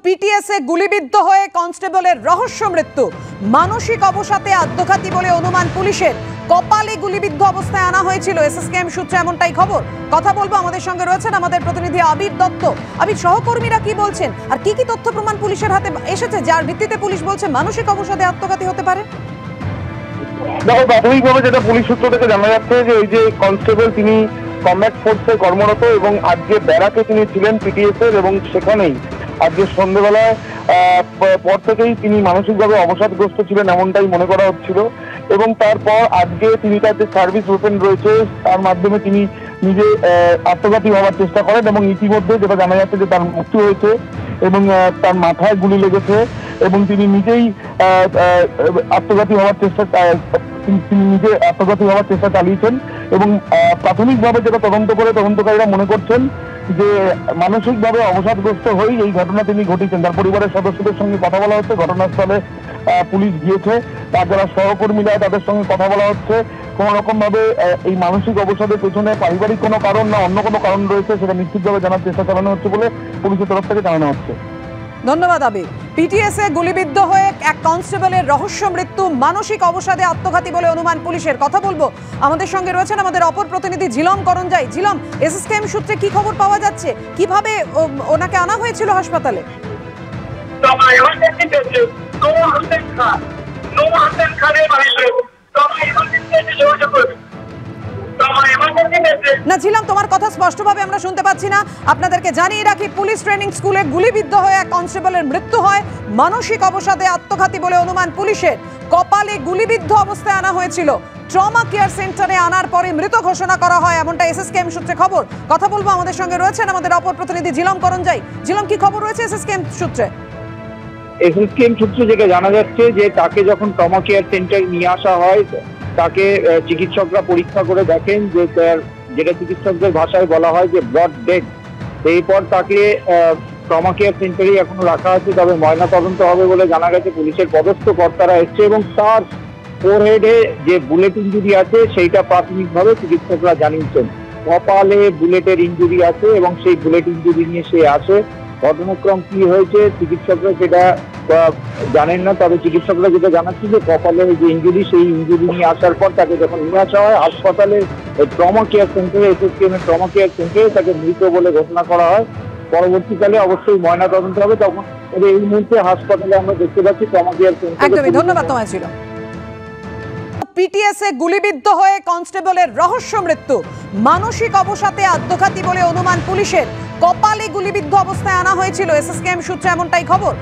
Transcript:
পিটিএসে গুলিবিদ্ধ হয়ে কনস্টেবলের রহস্য মৃত্যু, মানসিক অবসাদে আত্মঘাতী বলে অনুমান পুলিশের। কপালে গুলিবিদ্ধ অবস্থায় আনা হয়েছিল এসএসকেএম সূত্রে এমনটাই খবর। কথা বলবো, আমাদের সঙ্গে রয়েছেন আমাদের প্রতিনিধি আবির দত্ত। আবির, সহকর্মীরা কি বলছেন আর কি কি তথ্য প্রমাণ পুলিশের হাতে এসেছে যার ভিত্তিতে পুলিশ বলছে মানসিক অবসাদে আত্মঘাতী হতে পারে? দেখো, প্রাথমিকভাবে যেটা পুলিশ সূত্র থেকে জানা যাচ্ছে যে ওই যে কনস্টেবল তিনি কমব্যাট ফোর্সে কর্মরত এবং আজকে ব্যারাকে তিনি ছিলেন পিটিএস এর, এবং সেখানেই আজকে সন্ধ্যেবেলায় পর থেকেই তিনি মানসিকভাবে অবসাদগ্রস্ত ছিলেন এমনটাই মনে করা হচ্ছিল। এবং তারপর আজকে তিনি তার যে সার্ভিস ওপেন রয়েছে তার মাধ্যমে তিনি নিজে আত্মঘাতী হওয়ার চেষ্টা করেন, এবং ইতিমধ্যে যেটা জানা যাচ্ছে যে তার মৃত্যু হয়েছে এবং তার মাথায় গুলি লেগেছে এবং তিনি নিজেই আত্মঘাতী হওয়ার চেষ্টা চালিয়েছেন। এবং প্রাথমিকভাবে যেটা তদন্ত করে তদন্তকারীরা মনে করছেন যে মানসিকভাবে অবসাদগ্রস্ত হয়েই এই ঘটনা তিনি ঘটিয়েছেন। তার পরিবারের সদস্যদের সঙ্গে কথা বলা হচ্ছে, ঘটনাস্থলে পুলিশ গিয়েছে, তার যারা সহকর্মীরা তাদের সঙ্গে কথা বলা হচ্ছে। কোন রকম ভাবে এই মানসিক অবসাদের পেছনে পারিবারিক কোনো কারণ না অন্য কোনো কারণ রয়েছে সেটা নিশ্চিতভাবে জানার চেষ্টা চালানো হচ্ছে বলে পুলিশের তরফ থেকে জানানো হচ্ছে। ধন্যবাদ আবির। পিটিএসে গুলিবিদ্ধ হয়ে এক কনস্টেবলের রহস্য মৃত্যু, মানসিক অবসাদে আত্মঘাতী বলে অনুমান পুলিশের। কথা বলবো, আমাদের সঙ্গে রয়েছেন আমাদের অপর প্রতিনিধি ঝিলম করঞ্জাই। ঝিলম, এসএসকেএম সূত্রে কি খবর পাওয়া যাচ্ছে, কিভাবে ওনাকে আনা হয়েছিল হাসপাতালে? না ঝিলাম, তোমার কথা স্পষ্টভাবে আমরা শুনতে পাচ্ছি না। আপনাদেরকে জানিয়ে রাখি, পুলিশ ট্রেনিং স্কুলে গুলিবিদ্ধ হয়ে এক কনস্টেবলের মৃত্যু হয়, মানসিক অবসাদে আত্মঘাতী বলে অনুমান পুলিশের। কপালে গুলিবিদ্ধ অবস্থায় আনা হয়েছিল, ট্রমা কেয়ার সেন্টারে আনার পরে মৃত ঘোষণা করা হয় এমনটা এসএসকেএম সূত্রে খবর। কথা বলবো, আমাদের সঙ্গে রয়েছেন আমাদের অপর প্রতিনিধি ঝিলম করঞ্জাই। ঝিলম, কি খবর রয়েছে এসএসকেএম সূত্রে? এসএসকেএম সূত্রে যেটা জানা যাচ্ছে যে তাকে যখন ট্রমা কেয়ার সেন্টারে নিয়ে আসা হয় তাকে চিকিৎসকরা পরীক্ষা করে দেখেন যে তার, যেটা চিকিৎসকদের ভাষায় বলা হয় যে ব্রড ডেড। এরপর তাকে ট্রমা কেয়ার সেন্টারে এখনো রাখা আছে, তবে ময়না তদন্ত হবে বলে জানা গেছে। পুলিশের পদস্থ কর্তারা এসছে এবং তার ফোরহেডে যে বুলেট ইঞ্জুরি আছে সেইটা প্রাথমিকভাবে চিকিৎসকরা জানিয়েছেন। কপালে বুলেটের ইঞ্জুরি আছে এবং সেই বুলেট ইঞ্জুরি নিয়ে সে আসে। ঘটনাক্রম কি হয়েছে চিকিৎসকরা সেটা জানেন না, তবে চিকিৎসকরা যেটা জানাচ্ছে যে কপালে যে ইঞ্জুরি, সেই ইঞ্জুরি নিয়ে আসার পর তাকে যখন নিয়ে আসা হয় হাসপাতালে ট্রমা কেয়ার সেন্টারে, এসএসকেএম এর ট্রমা কেয়ার সেন্টারে তাকে মৃত বলে ঘোষণা করা হয়। পরবর্তীকালে অবশ্যই ময়না তদন্ত হবে, তখন এই মুহূর্তে হাসপাতালে আমরা দেখতে পাচ্ছি ট্রমা কেয়ার সেন্টারে। একদমই ধন্যবাদ তোমায় ছিল। পিটিএসে গুলিবিদ্ধ হয়ে কনস্টেবলের রহস্য মৃত্যু, মানসিক অবসাদে আত্মঘাতী বলে অনুমান পুলিশের। কপালে গুলিবিদ্ধ অবস্থায় আনা হয়েছিল এসএসকেএম সূত্রে এমনটাই খবর।